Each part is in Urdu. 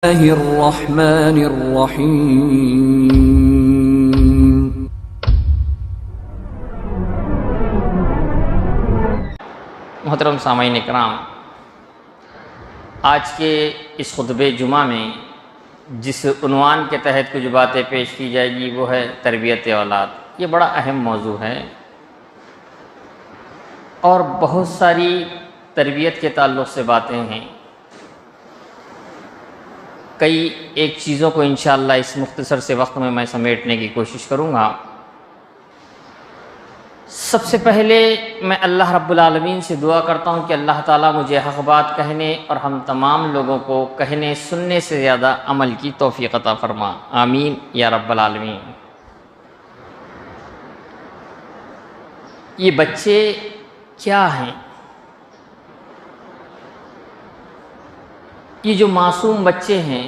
الرحمن الرحیم۔ محترم سامعین اکرام، آج کے اس خطبہ جمعہ میں جس عنوان کے تحت کچھ باتیں پیش کی جائے گی وہ ہے تربیت اولاد۔ یہ بڑا اہم موضوع ہے اور بہت ساری تربیت کے تعلق سے باتیں ہیں۔ کئی ایک چیزوں کو انشاءاللہ اس مختصر سے وقت میں سمیٹنے کی کوشش کروں گا۔ سب سے پہلے میں اللہ رب العالمین سے دعا کرتا ہوں کہ اللہ تعالیٰ مجھے حق بات کہنے اور ہم تمام لوگوں کو کہنے سننے سے زیادہ عمل کی توفیق عطا فرما، آمین یا رب العالمین۔ یہ بچے کیا ہیں؟ یہ جو معصوم بچے ہیں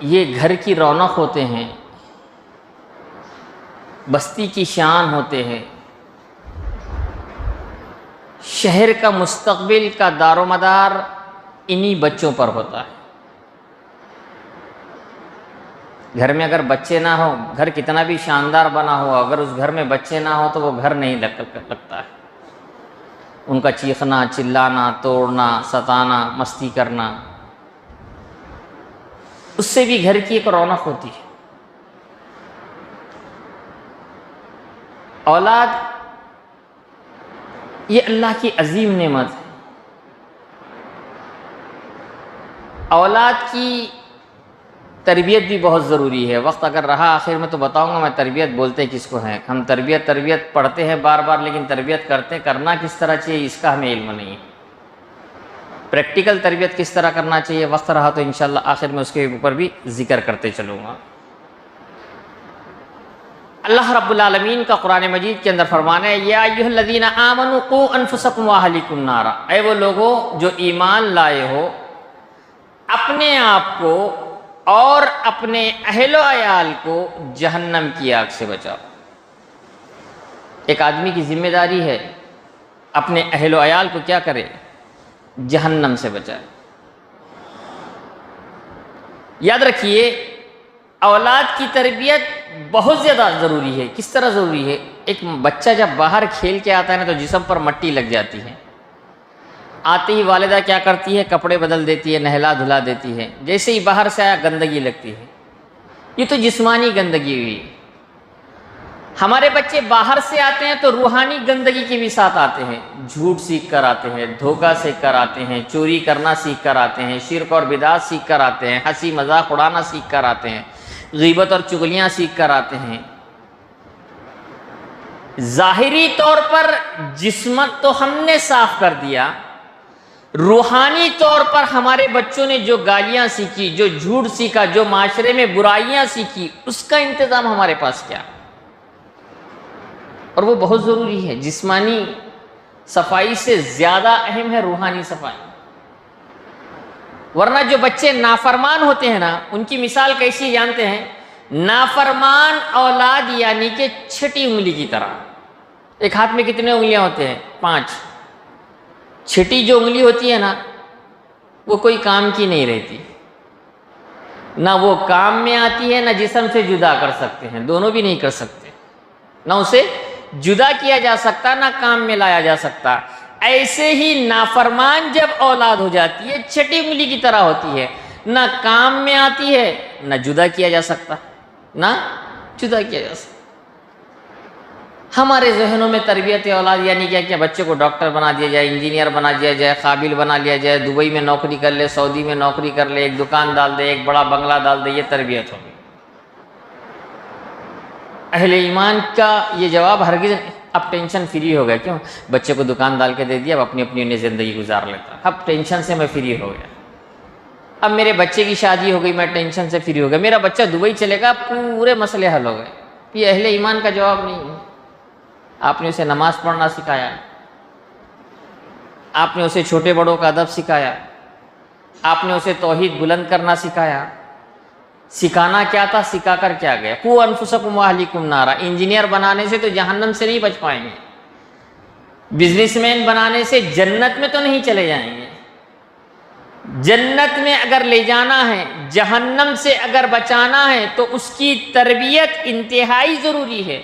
یہ گھر کی رونق ہوتے ہیں، بستی کی شان ہوتے ہیں، شہر کا مستقبل کا دار و مدار انہی بچوں پر ہوتا ہے۔ گھر میں اگر بچے نہ ہو، گھر کتنا بھی شاندار بنا ہو، اگر اس گھر میں بچے نہ ہو تو وہ گھر نہیں لگتا ہے۔ ان کا چیخنا، چلانا، توڑنا، ستانا، مستی کرنا، اس سے بھی گھر کی ایک رونق ہوتی ہے۔ اولاد یہ اللہ کی عظیم نعمت ہے۔ اولاد کی تربیت بھی بہت ضروری ہے۔ وقت اگر رہا آخر میں تو بتاؤں گا میں تربیت بولتے کس کو ہیں۔ ہم تربیت پڑھتے ہیں بار بار، لیکن تربیت کرنا کس طرح چاہیے اس کا ہمیں علم نہیں ہے۔ پریکٹیکل تربیت کس طرح کرنا چاہیے، وقت رہا تو انشاءاللہ آخر میں اس کے اوپر بھی ذکر کرتے چلوں گا۔ اللہ رب العالمین کا قرآن مجید کے اندر فرمانا ہے، یا ایھا الذین آمنوا قوا انفسکم واہلیکم نارا، اے وہ لوگوں جو ایمان لائے ہو، اپنے آپ کو اور اپنے اہل و عیال کو جہنم کی آگ سے بچاؤ۔ ایک آدمی کی ذمہ داری ہے اپنے اہل و عیال کو کیا کرے؟ جہنم سے بچائے۔ یاد رکھیے اولاد کی تربیت بہت زیادہ ضروری ہے۔ کس طرح ضروری ہے؟ ایک بچہ جب باہر کھیل کے آتا ہے نا تو جسم پر مٹی لگ جاتی ہے، آتے ہی والدہ کیا کرتی ہے؟ کپڑے بدل دیتی ہے، نہلا دھلا دیتی ہے، جیسے ہی باہر سے آیا گندگی لگتی ہے۔ یہ تو جسمانی گندگی ہوئی۔ ہمارے بچے باہر سے آتے ہیں تو روحانی گندگی کے بھی ساتھ آتے ہیں، جھوٹ سیکھ کر آتے ہیں، دھوکہ سیکھ کر آتے ہیں، چوری کرنا سیکھ کر آتے ہیں، شرک اور بدعت سیکھ کر آتے ہیں، ہنسی مذاق اڑانا سیکھ کر آتے ہیں، غیبت اور چغلیاں سیکھ کر آتے ہیں۔ ظاہری طور پر جسمت تو ہم نے صاف کر دیا، روحانی طور پر ہمارے بچوں نے جو گالیاں سیکھی، جو جھوٹ سیکھا، جو معاشرے میں برائیاں سیکھی، اس کا انتظام ہمارے پاس کیا؟ اور وہ بہت ضروری ہے۔ جسمانی صفائی سے زیادہ اہم ہے روحانی صفائی۔ ورنہ جو بچے نافرمان ہوتے ہیں نا، ان کی مثال کیسی جانتے ہیں؟ نافرمان اولاد یعنی کہ چھٹی انگلی کی طرح۔ ایک ہاتھ میں کتنے انگلیاں ہوتے ہیں؟ 5۔ چھٹی جو انگلی ہوتی ہے نا وہ کوئی کام کی نہیں رہتی، نہ وہ کام میں آتی ہے نہ جسم سے جدا کر سکتے ہیں، دونوں بھی نہیں کر سکتے، نہ اسے جدا کیا جا سکتا نہ کام میں لایا جا سکتا۔ ایسے ہی نافرمان جب اولاد ہو جاتی ہے چھٹی انگلی کی طرح ہوتی ہے، نہ کام میں آتی ہے نہ جدا کیا جا سکتا، نہ جدا کیا جا سکتا۔ ہمارے ذہنوں میں تربیت اولاد یعنی کیا بچے کو ڈاکٹر بنا دیا جائے، انجینئر بنا دیا جائے، قابل بنا لیا جائے، دبئی میں نوکری کر لے، سعودی میں نوکری کر لے، ایک دکان ڈال دے، ایک بڑا بنگلہ ڈال دے، یہ تربیت ہوگی۔ اہل ایمان کا یہ جواب ہرگز اب ٹینشن فری ہو گیا۔ کیوں؟ بچے کو دکان ڈال کے دے دیا، اب اپنی اپنی زندگی گزار لیتا، اب ٹینشن سے میں فری ہو گیا، اب میرے بچے کی شادی ہو گئی، میں ٹینشن سے فری ہو گیا، میرا بچہ دبئی چلے گا، پورے مسئلے حل ہو گئے۔ یہ اہل ایمان کا جواب نہیں ہے۔ آپ نے اسے نماز پڑھنا سکھایا، آپ نے اسے چھوٹے بڑوں کا ادب سکھایا، آپ نے اسے توحید بلند کرنا سکھایا۔ سکھانا کیا تھا، سکھا کر کیا گیا؟ قوا انفسکم واہلیکم نارا۔ انجینئر بنانے سے تو جہنم سے نہیں بچ پائیں گے، بزنس مین بنانے سے جنت میں تو نہیں چلے جائیں گے، جنت میں اگر لے جانا ہے، جہنم سے اگر بچانا ہے تو اس کی تربیت انتہائی ضروری ہے۔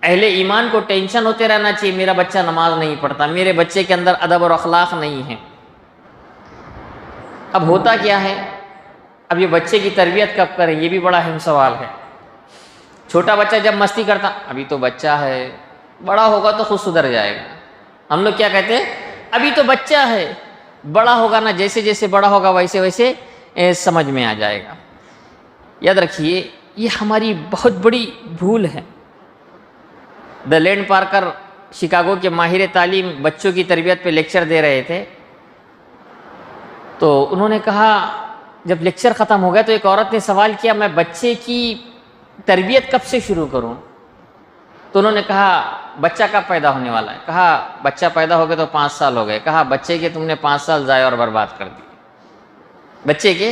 اہل ایمان کو ٹینشن ہوتے رہنا چاہیے، میرا بچہ نماز نہیں پڑھتا، میرے بچے کے اندر ادب اور اخلاق نہیں ہے۔ اب ہوتا کیا ہے، اب یہ بچے کی تربیت کب کریں، یہ بھی بڑا اہم سوال ہے۔ چھوٹا بچہ جب مستی کرتا، ابھی تو بچہ ہے، بڑا ہوگا تو خود سدھر جائے گا۔ ہم لوگ کیا کہتے ہیں، ابھی تو بچہ ہے، بڑا ہوگا نا، جیسے جیسے بڑا ہوگا ویسے ویسے سمجھ میں آ جائے گا۔ یاد رکھیے یہ ہماری بہت بڑی بھول ہے۔ لینڈ پارکر شکاگو کے ماہر تعلیم بچوں کی تربیت پہ لیکچر دے رہے تھے، تو انہوں نے کہا، جب لیکچر ختم ہو گیا تو ایک عورت نے سوال کیا، میں بچے کی تربیت کب سے شروع کروں؟ تو انہوں نے کہا بچہ کب پیدا ہونے والا ہے؟ کہا بچہ پیدا ہو گیا تو 5 سال ہو گئے۔ کہا بچے کے تم نے 5 سال ضائع اور برباد کر دیے، بچے کے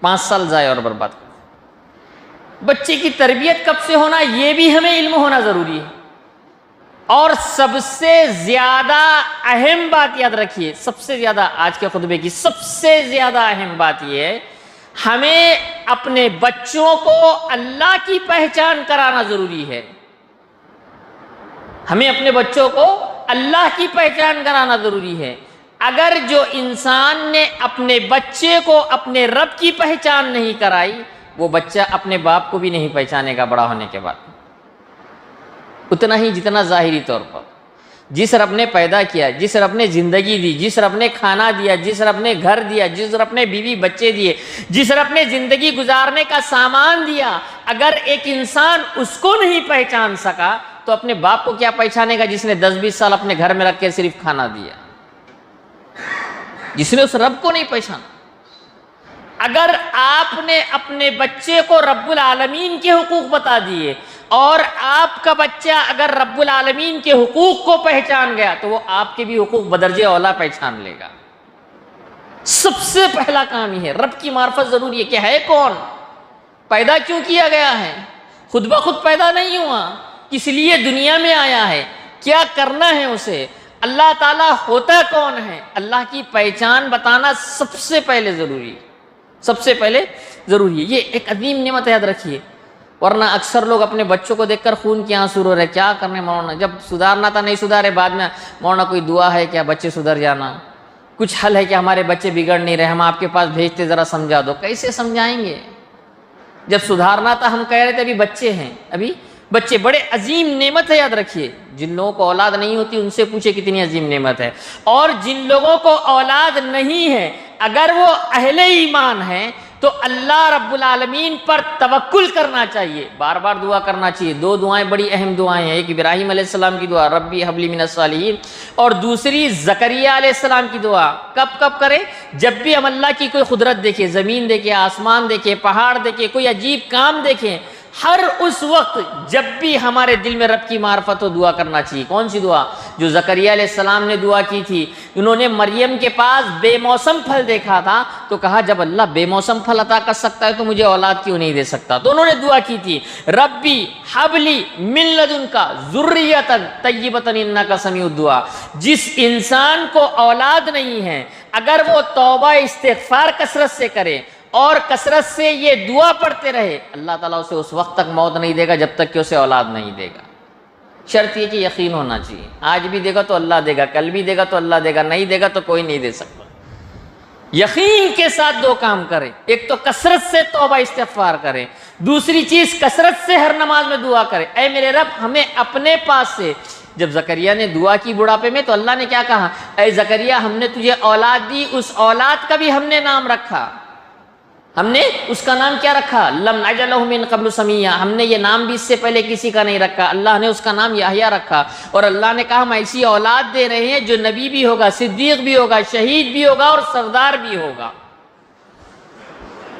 5 سال ضائع اور برباد کر دیے۔ بچے کی تربیت کب سے ہونا، یہ بھی ہمیں علم ہونا ضروری ہے۔ اور سب سے زیادہ اہم بات یاد رکھیے، سب سے زیادہ آج کے خطبے کی سب سے زیادہ اہم بات یہ ہے، ہمیں اپنے بچوں کو اللہ کی پہچان کرانا ضروری ہے۔ ہمیں اپنے بچوں کو اللہ کی پہچان کرانا ضروری ہے۔ اگر جو انسان نے اپنے بچے کو اپنے رب کی پہچان نہیں کرائی، وہ بچہ اپنے باپ کو بھی نہیں پہچانے گا بڑا ہونے کے بعد، اتنا ہی جتنا ظاہری طور پر۔ جس رب نے پیدا کیا، جس رب نے زندگی دی، جس رب نے کھانا دیا، جس رب نے گھر دیا، جس رب نے بیوی بچے دیے، جس رب نے زندگی گزارنے کا سامان دیا، اگر ایک انسان اس کو نہیں پہچان سکا تو اپنے باپ کو کیا پہچانے گا جس نے 10-20 سال اپنے گھر میں رکھ کے صرف کھانا دیا، جس نے اس رب کو نہیں پہچانا۔ اگر آپ نے اپنے بچے کو رب العالمین کے حقوق بتا دیے، اور آپ کا بچہ اگر رب العالمین کے حقوق کو پہچان گیا تو وہ آپ کے بھی حقوق بدرجہ اولا پہچان لے گا۔ سب سے پہلا کام یہ ہے، رب کی معرفت ضروری ہے کہ ہے کون، پیدا کیوں کیا گیا ہے، خود بخود پیدا نہیں ہوا، کس لیے دنیا میں آیا ہے، کیا کرنا ہے اسے، اللہ تعالیٰ ہوتا کون ہے، اللہ کی پہچان بتانا سب سے پہلے ضروری ہے، سب سے پہلے ضروری ہے۔ یہ ایک عظیم نعمت یاد رکھیے، ورنہ اکثر لوگ اپنے بچوں کو دیکھ کر خون کے آنسو رو رہے، کیا کرنے مولانا، جب سدھارنا تھا نہیں سدھارے، بعد میں مولانا کوئی دعا ہے کیا بچے سدھر جانا، کچھ حل ہے کہ ہمارے بچے بگڑ نہیں رہے، ہم آپ کے پاس بھیجتے ذرا سمجھا دو۔ کیسے سمجھائیں گے، جب سدھارنا تھا ہم کہہ رہے تھے ابھی بچے ہیں، ابھی بچے بڑے عظیم نعمت ہے یاد رکھیے۔ جن لوگوں کو اولاد نہیں ہوتی ان سے پوچھے کتنی عظیم نعمت ہے، اور جن لوگوں کو اولاد نہیں ہے اگر وہ اہل ایمان ہیں تو اللہ رب العالمین پر توکل کرنا چاہیے، بار بار دعا کرنا چاہیے۔ 2 دعائیں بڑی اہم دعائیں ہیں، ایک ابراہیم علیہ السلام کی دعا ربی حب لی من الصالحین، اور دوسری زکریہ علیہ السلام کی دعا۔ کب کب کریں، جب بھی ہم اللہ کی کوئی قدرت دیکھیں، زمین دیکھیں، آسمان دیکھیں، پہاڑ دیکھیں، کوئی عجیب کام دیکھیں، ہر اس وقت جب بھی ہمارے دل میں رب کی معرفت ہو دعا کرنا چاہیے۔ کون سی دعا؟ جو زکریہ علیہ السلام نے دعا کی تھی، انہوں نے مریم کے پاس بے موسم پھل دیکھا تھا تو کہا جب اللہ بے موسم پھل عطا کر سکتا ہے تو مجھے اولاد کیوں نہیں دے سکتا، تو انہوں نے دعا کی تھی ربی حب لی من لدنک ذریۃ طیبۃ انک سمیع الدعاء۔ جس انسان کو اولاد نہیں ہے اگر وہ توبہ استغفار کثرت سے کرے اور کثرت سے یہ دعا پڑھتے رہے، اللہ تعالیٰ اسے اس وقت تک موت نہیں دے گا جب تک کہ اسے اولاد نہیں دے گا۔ شرط یہ کہ یقین ہونا چاہیے، آج بھی دے گا تو اللہ دے گا، کل بھی دے گا تو اللہ دے گا، نہیں دے گا تو کوئی نہیں دے سکتا۔ یقین کے ساتھ 2 کام کریں، ایک تو کثرت سے توبہ استغفار کریں، دوسری چیز کثرت سے ہر نماز میں دعا کریں، اے میرے رب ہمیں اپنے پاس سے۔ جب زکریا نے دعا کی بڑھاپے میں تو اللہ نے کیا کہا، اے زکریا ہم نے تجھے اولاد دی، اس اولاد کا بھی ہم نے نام رکھا، ہم نے اس کا نام کیا رکھا، لم نجعل لہ من قبل سمیہ، ہم نے یہ نام بھی اس سے پہلے کسی کا نہیں رکھا، اللہ نے اس کا نام یحییٰ رکھا، اور اللہ نے کہا ہم ایسی اولاد دے رہے ہیں جو نبی بھی ہوگا، صدیق بھی ہوگا، شہید بھی ہوگا اور سردار بھی ہوگا۔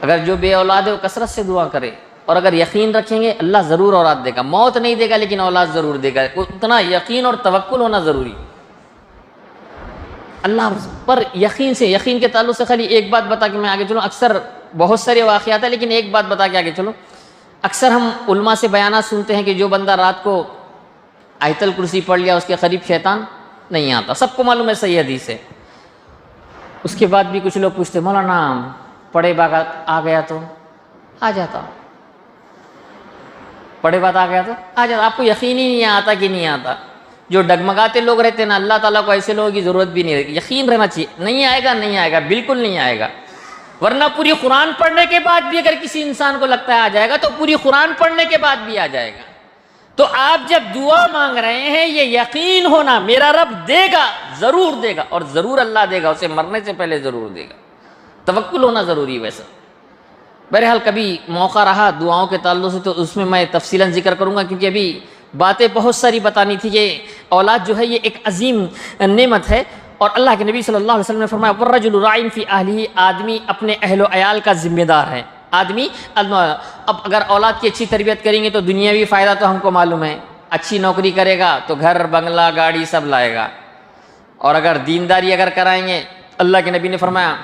اگر جو بے اولاد ہے وہ کثرت سے دعا کرے، اور اگر یقین رکھیں گے اللہ ضرور اولاد دے گا، موت نہیں دے گا لیکن اولاد ضرور دے گا، اتنا یقین اور توکل ہونا ضروری۔ اللہ پر یقین سے، یقین کے تعلق سے خالی ایک بات بتا کے میں آگے چلوں، اکثر بہت سارے واقعات ہیں لیکن ایک بات بتا کے آگے چلو۔ اکثر ہم علماء سے بیانات سنتے ہیں کہ جو بندہ رات کو آیت الکرسی پڑھ لیا اس کے قریب شیطان نہیں آتا، سب کو معلوم ہے، صحیح حدیث ہے۔ اس کے بعد بھی کچھ لوگ پوچھتے مولانا پڑھے بعد آ گیا تو آ جاتا، پڑھے بعد آ گیا تو آ جاتا. آپ کو یقین ہی نہیں آتا کہ نہیں آتا. جو ڈگمگاتے لوگ رہتے ہیں نا، اللہ تعالیٰ کو ایسے لوگوں کی ضرورت بھی نہیں رہتی. یقین رہنا چاہیے نہیں آئے گا، نہیں آئے گا، بالکل نہیں آئے گا. ورنہ پوری قرآن پڑھنے کے بعد بھی اگر کسی انسان کو لگتا ہے آ جائے گا تو پوری قرآن پڑھنے کے بعد بھی آ جائے گا. تو آپ جب دعا مانگ رہے ہیں یہ یقین ہونا میرا رب دے گا، ضرور دے گا، اور ضرور اللہ دے گا، اسے مرنے سے پہلے ضرور دے گا. توکل ہونا ضروری ہے. ویسا بہرحال کبھی موقع رہا دعاؤں کے تعلق سے تو اس میں میں تفصیلاً ذکر کروں گا، کیونکہ ابھی باتیں بہت ساری بتانی تھی. یہ اولاد جو ہے یہ ایک عظیم نعمت ہے، اور اللہ کے نبی صلی اللہ علیہ وسلم نے فرمایا وَالرَّجُلُ رَاعٍ فِي أَهْلِهِ، آدمی اپنے اہل و عیال کا ذمہ دار ہے. آدمی اب اگر اولاد کی اچھی تربیت کریں گے تو دنیاوی فائدہ تو ہم کو معلوم ہے، اچھی نوکری کرے گا تو گھر بنگلہ گاڑی سب لائے گا. اور اگر دینداری اگر کرائیں گے، اللہ کے نبی نے فرمایا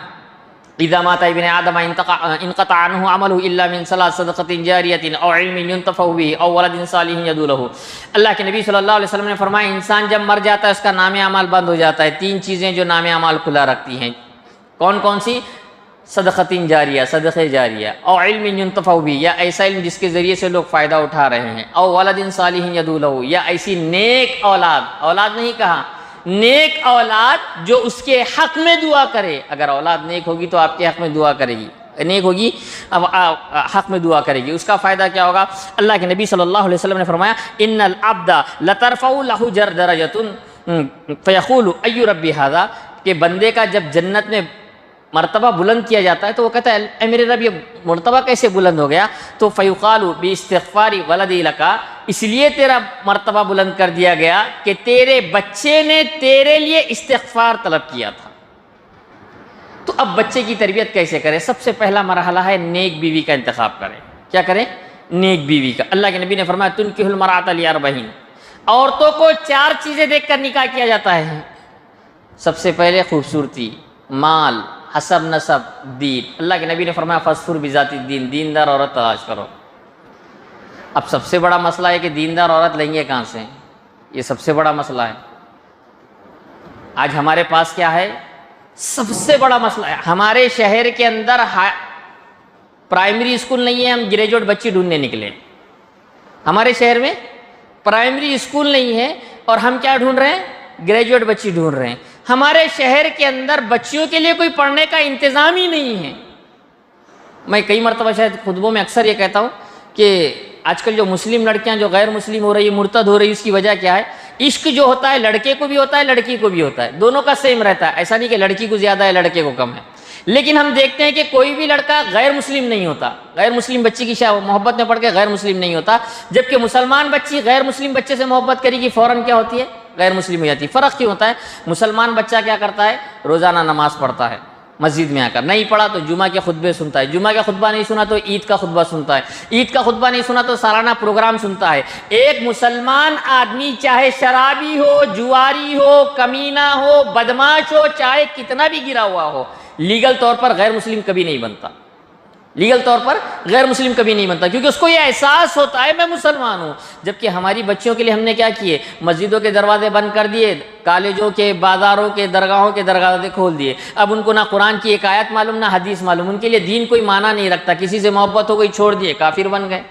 اذا مات ابن آدم انقطع عنه عمله الا من ثلاث صدقۃ جاریۃ او علم ينتفع به او ولد صالح يدعو له. اللہ کے نبی صلی اللہ علیہ وسلم نے فرمایا انسان جب مر جاتا ہے اس کا نام اعمال بند ہو جاتا ہے. 3 چیزیں جو نام اعمال کھلا رکھتی ہیں. کون کون سی؟ صدقۃ جاریہ، صدقہ جاریہ، او علم ينتفع به، یا ایسا علم جس کے ذریعے سے لوگ فائدہ اٹھا رہے ہیں، او ولد صالح يدعو له، یا ایسی نیک اولاد، اولاد نہیں کہا، نیک اولاد جو اس کے حق میں دعا کرے. اگر اولاد نیک ہوگی تو آپ کے حق میں دعا کرے گی، نیک ہوگی اب حق میں دعا کرے گی. اس کا فائدہ کیا ہوگا؟ اللہ کے نبی صلی اللہ علیہ وسلم نے فرمایا ان العبد لترفع له درجۃ فیقول ای ربی ھذا، کہ بندے کا جب جنت میں مرتبہ بلند کیا جاتا ہے تو وہ کہتا ہے اے میرے رب یہ مرتبہ کیسے بلند ہو گیا؟ تو فیقال باستغفار ولدی لک، اس لیے تیرا مرتبہ بلند کر دیا گیا کہ تیرے بچے نے تیرے لیے استغفار طلب کیا تھا. تو اب بچے کی تربیت کیسے کرے؟ سب سے پہلا مرحلہ ہے نیک بیوی کا انتخاب کریں. کیا کریں؟ نیک بیوی کا. اللہ کے نبی نے فرمایا تنکح المرأۃ لأربع، عورتوں کو 4 چیزیں دیکھ کر نکاح کیا جاتا ہے. سب سے پہلے خوبصورتی، مال، حسب نسب، دین. اللہ کے نبی نے فرمایا فاظفر بذات الدین، دیندار عورت تلاش کرو. اب سب سے بڑا مسئلہ ہے کہ دیندار عورت لیں گے کہاں سے؟ یہ سب سے بڑا مسئلہ ہے. آج ہمارے پاس کیا ہے؟ سب سے بڑا مسئلہ ہے ہمارے شہر کے اندر پرائمری اسکول نہیں ہے، ہم گریجویٹ بچی ڈھونڈنے نکلے. ہمارے شہر میں پرائمری اسکول نہیں ہے اور ہم کیا ڈھونڈ رہے ہیں؟ گریجویٹ بچی ڈھونڈ رہے ہیں. ہمارے شہر کے اندر بچیوں کے لیے کوئی پڑھنے کا انتظام ہی نہیں ہے. میں کئی مرتبہ شاید خطبوں میں اکثر یہ کہتا ہوں کہ آج کل جو مسلم لڑکیاں جو غیر مسلم ہو رہی ہے، مرتد ہو رہی ہے، اس کی وجہ کیا ہے؟ عشق جو ہوتا ہے لڑکے کو بھی ہوتا ہے لڑکی کو بھی ہوتا ہے، دونوں کا سیم رہتا ہے. ایسا نہیں کہ لڑکی کو زیادہ ہے لڑکے کو کم ہے. لیکن ہم دیکھتے ہیں کہ کوئی بھی لڑکا غیر مسلم نہیں ہوتا، غیر مسلم بچی کی محبت میں پڑھ کے غیر مسلم نہیں ہوتا، جبکہ مسلمان بچی غیر مسلم بچے سے محبت کرے گی فوراً کیا ہوتی ہے؟ غیر مسلم ہو جاتی ہے. فرق کیوں ہوتا ہے؟ مسلمان بچہ کیا کرتا ہے؟ روزانہ نماز پڑھتا ہے مسجد میں آ کر، نہیں پڑھا تو جمعہ کے خطبے سنتا ہے، جمعہ کا خطبہ نہیں سنا تو عید کا خطبہ سنتا ہے، عید کا خطبہ نہیں سنا تو سالانہ پروگرام سنتا ہے. ایک مسلمان آدمی چاہے شرابی ہو، جواری ہو، کمینہ ہو، بدماش ہو، چاہے کتنا بھی گرا ہوا ہو، لیگل طور پر غیر مسلم کبھی نہیں بنتا. لیگل طور پر غیر مسلم کبھی نہیں بنتا، کیونکہ اس کو یہ احساس ہوتا ہے میں مسلمان ہوں. جبکہ ہماری بچیوں کے لیے ہم نے کیا کیے؟ مسجدوں کے دروازے بند کر دیے، کالجوں کے، بازاروں کے، درگاہوں کے دروازے کھول دیے. اب ان کو نہ قرآن کی ایک آیت معلوم نہ حدیث معلوم، ان کے لیے دین کوئی معنی نہیں رکھتا. کسی سے محبت ہو گئی چھوڑ دیے، کافر بن گئے.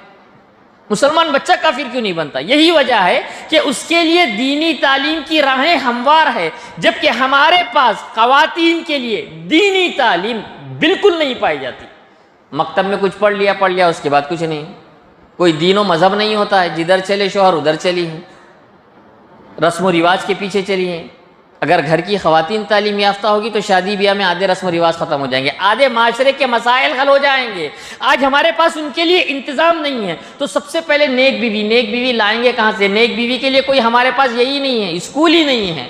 مسلمان بچہ کافر کیوں نہیں بنتا؟ یہی وجہ ہے کہ اس کے لیے دینی تعلیم کی راہیں ہموار ہے، جبکہ ہمارے پاس خواتین کے لیے دینی تعلیم بالکل نہیں پائی جاتی. مکتب میں کچھ پڑھ لیا اس کے بعد کچھ نہیں. کوئی دین و مذہب نہیں ہوتا ہے، جدھر چلے شوہر ادھر چلی ہیں، رسم و رواج کے پیچھے چلی ہیں. اگر گھر کی خواتین تعلیم یافتہ ہوگی تو شادی بیاہ میں آدھے رسم و رواج ختم ہو جائیں گے، آدھے معاشرے کے مسائل حل ہو جائیں گے. آج ہمارے پاس ان کے لیے انتظام نہیں ہے. تو سب سے پہلے نیک بیوی لائیں گے کہاں سے؟ نیک بیوی کے لیے کوئی ہمارے پاس یہی نہیں ہے، اسکول ہی نہیں ہے.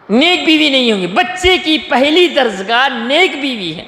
نیک بیوی نہیں ہوں گی. بچے کی پہلی درسگاہ نیک بیوی ہے،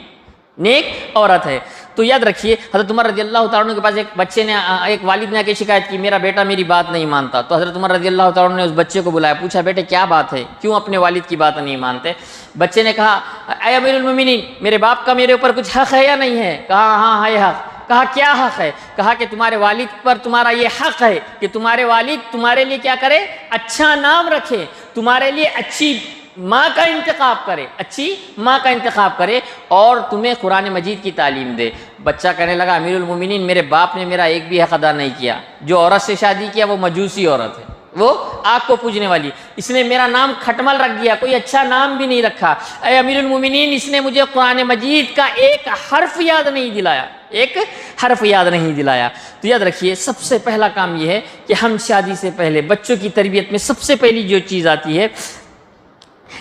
نیک عورت ہے. تو یاد رکھیے حضرت عمر رضی اللہ تعالیٰ عنہ کے پاس ایک بچے نے، ایک والد نے آ کے شکایت کی میرا بیٹا میری بات نہیں مانتا. تو حضرت عمر رضی اللہ تعالیٰ عنہ نے اس بچے کو بلایا، پوچھا بیٹے کیا بات ہے، کیوں اپنے والد کی بات نہیں مانتے؟ بچے نے کہا اے امیر المومنین، میرے باپ کا میرے اوپر کچھ حق ہے یا نہیں ہے؟ کہا ہاں ہے حق. کہا کیا حق ہے؟ کہا کہ تمہارے والد پر تمہارا یہ حق ہے کہ تمہارے والد تمہارے لیے کیا کرے؟ اچھا نام رکھے، تمہارے لیے اچھی ماں کا انتخاب کرے، اچھی ماں کا انتخاب کرے اور تمہیں قرآن مجید کی تعلیم دے۔ بچہ کہنے لگا امیر المومنین میرے باپ نے میرا ایک بھی حق ادا نہیں کیا، جو عورت سے شادی کیا وہ مجوسی عورت ہے، وہ آگ کو پوجنے والی، اس نے میرا نام کھٹمل رکھ دیا، کوئی اچھا نام بھی نہیں رکھا، اے امیر المومنین اس نے مجھے قرآن مجید کا ایک حرف یاد نہیں دلایا، ایک حرف یاد نہیں دلایا۔ تو یاد رکھیے سب سے پہلا کام یہ ہے کہ ہم شادی سے پہلے بچوں کی تربیت میں سب سے پہلی جو چیز آتی ہے،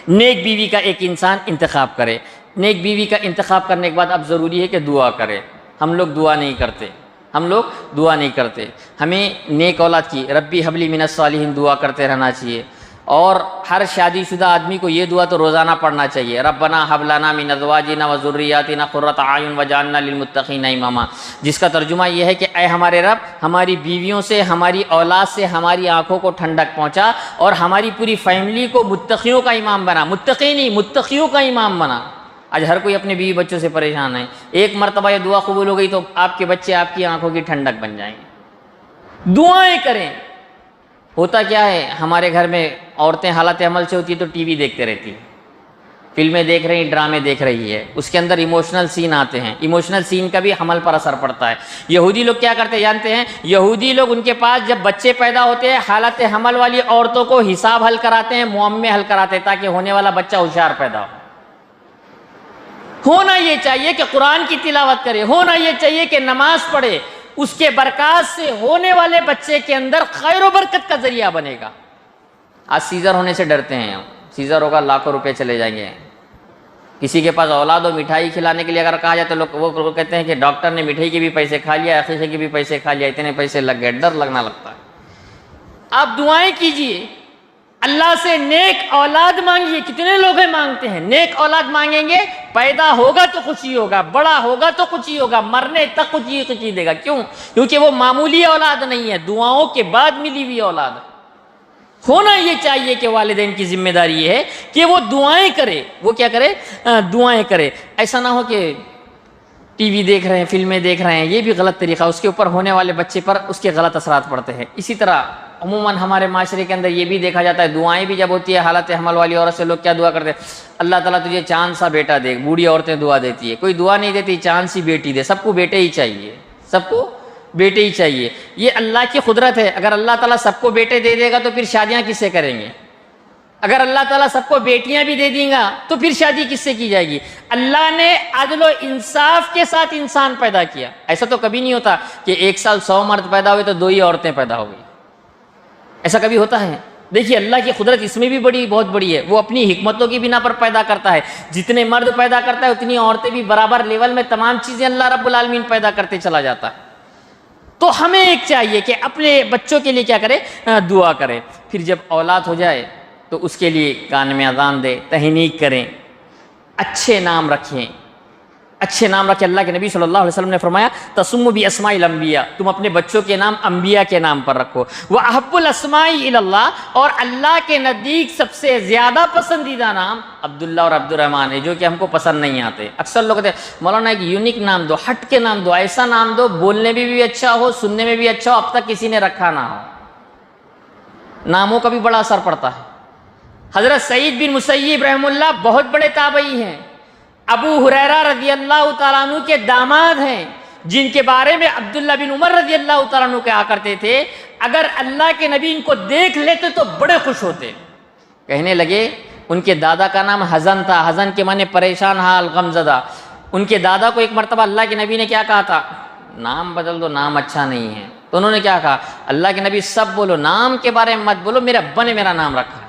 نیک بیوی کا ایک انسان انتخاب کرے۔ نیک بیوی کا انتخاب کرنے کے بعد اب ضروری ہے کہ دعا کرے۔ ہم لوگ دعا نہیں کرتے، ہمیں نیک اولاد کی ربی حبلی من الصالحین دعا کرتے رہنا چاہیے، اور ہر شادی شدہ آدمی کو یہ دعا تو روزانہ پڑھنا چاہیے، ربنا حب لنا من ازواجنا وذریاتنا قرۃ اعین واجعلنا للمتقین اماما، جس کا ترجمہ یہ ہے کہ اے ہمارے رب ہماری بیویوں سے، ہماری اولاد سے ہماری آنکھوں کو ٹھنڈک پہنچا اور ہماری پوری فیملی کو متقیوں کا امام بنا، متقی نہیں متقیوں کا امام بنا۔ آج ہر کوئی اپنے بیوی بچوں سے پریشان ہے، ایک مرتبہ یہ دعا قبول ہو گئی تو آپ کے بچے آپ کی آنکھوں کی ٹھنڈک بن جائیں گے۔ دعائیں کریں۔ ہوتا کیا ہے ہمارے گھر میں عورتیں حالت حمل سے ہوتی ہے تو ٹی وی دیکھتے رہتی ہیں، فلمیں دیکھ رہی ہیں، ڈرامے دیکھ رہی ہے، اس کے اندر ایموشنل سین آتے ہیں، ایموشنل سین کا بھی حمل پر اثر پڑتا ہے۔ یہودی لوگ کیا کرتے ہیں جانتے ہیں؟ یہودی لوگ ان کے پاس جب بچے پیدا ہوتے ہیں حالت حمل والی عورتوں کو حساب حل کراتے ہیں، معمے حل کراتے ہیں تاکہ ہونے والا بچہ ہوشیار پیدا ہو۔ ہونا یہ چاہیے کہ قرآن کی تلاوت کرے، ہونا یہ چاہیے کہ نماز پڑھے، اس کے برکات سے ہونے والے بچے کے اندر خیر و برکت کا ذریعہ بنے گا۔ آج سیزر ہونے سے ڈرتے ہیں ہم، سیزر ہوگا لاکھوں روپے چلے جائیں گے۔ کسی کے پاس اولاد ہو مٹھائی کھلانے کے لیے اگر کہا جائے تو وہ کہتے ہیں کہ ڈاکٹر نے مٹھائی کے بھی پیسے کھا لیا، عقیقے کے بھی پیسے کھا لیا، اتنے پیسے لگ گئے، ڈر لگنا لگتا ہے۔ آپ دعائیں کیجئے، اللہ سے نیک اولاد مانگیے۔ کتنے لوگ ہیں مانگتے ہیں؟ نیک اولاد مانگیں گے، پیدا ہوگا تو خوشی ہوگا، بڑا ہوگا تو خوشی ہوگا، مرنے تک خوشی دے گا۔ کیوں؟ کیونکہ وہ معمولی اولاد نہیں ہے، دعاؤں کے بعد ملی ہوئی اولاد ہے۔ ہونا یہ چاہیے کہ والدین کی ذمہ داری یہ ہے کہ وہ دعائیں کرے۔ وہ کیا کرے؟ دعائیں کرے۔ ایسا نہ ہو کہ ٹی وی دیکھ رہے ہیں، فلمیں دیکھ رہے ہیں، یہ بھی غلط طریقہ، اس کے اوپر ہونے والے بچے پر اس کے غلط اثرات پڑتے ہیں۔ اسی طرح عموماً ہمارے معاشرے کے اندر یہ بھی دیکھا جاتا ہے، دعائیں بھی جب ہوتی ہے حالت حمل والی عورت سے لوگ کیا دعا کرتے ہیں؟ اللہ تعالیٰ تجھے چاند سا بیٹا دے۔ بوڑھی عورتیں دعا دیتی ہے، کوئی دعا نہیں دیتی چاند سی بیٹی دے۔ سب کو بیٹے ہی چاہیے، سب کو بیٹے ہی چاہیے۔ یہ اللہ کی قدرت ہے، اگر اللہ تعالیٰ سب کو بیٹے دے دے گا تو پھر شادیاں کس سے کریں گے؟ اگر اللہ تعالیٰ سب کو بیٹیاں بھی دے دیں گا تو پھر شادی کس سے کی جائے گی؟ اللہ نے عدل و انصاف کے ساتھ انسان پیدا کیا۔ ایسا تو کبھی نہیں ہوتا کہ ایک سال 100 مرد پیدا ہوئے تو 2 ہی عورتیں پیدا ہو گئی، ایسا کبھی ہوتا ہے؟ دیکھیے اللہ کی قدرت اس میں بھی بہت بڑی ہے، وہ اپنی حکمتوں کی بنا پر پیدا کرتا ہے۔ جتنے مرد پیدا کرتا ہے اتنی عورتیں بھی برابر لیول میں تمام چیزیں اللہ رب العالمین پیدا کرتے چلا جاتا ہے۔ تو ہمیں ایک چاہیے کہ اپنے بچوں کے لیے کیا کرے؟ دعا کرے۔ پھر جب اولاد ہو جائے تو اس کے لیے کان میں اذان دے، تہنیک کریں، اچھے نام رکھیں، اچھے نام رکھیں۔ اللہ کے نبی صلی اللہ علیہ وسلم نے فرمایا تسموا باسماء الانبیاء، تم اپنے بچوں کے نام انبیاء کے نام پر رکھو۔ واحب الاسماء الی اللہ، اور اللہ کے نزدیک سب سے زیادہ پسندیدہ نام عبداللہ اور عبد الرحمن ہے، جو کہ ہم کو پسند نہیں آتے۔ اکثر لوگ کہتے ہیں مولانا ایک یونیک نام دو، ہٹ کے نام دو، ایسا نام دو بولنے میں بھی اچھا ہو، سننے میں بھی اچھا ہو، اب تک کسی نے رکھا نہ ہو۔ ناموں کا بھی بڑا اثر پڑتا ہے۔ حضرت سعید بن مسیب رحم اللہ بہت بڑے تابعی ہیں، ابو ہریرہ رضی اللہ تعالیٰ عنہ کے داماد ہیں، جن کے بارے میں عبداللہ بن عمر رضی اللہ تعالیٰ عنہ کہا کرتے تھے اگر اللہ کے نبی ان کو دیکھ لیتے تو بڑے خوش ہوتے۔ کہنے لگے ان کے دادا کا نام حزن تھا، حزن کے معنی پریشان حال، غمزدہ۔ ان کے دادا کو ایک مرتبہ اللہ کے نبی نے کیا کہا تھا؟ نام بدل دو، نام اچھا نہیں ہے۔ تو انہوں نے کیا کہا؟ اللہ کے نبی سب بولو، نام کے بارے میں مت بولو، میرے ابا نے میرا نام رکھا ہے۔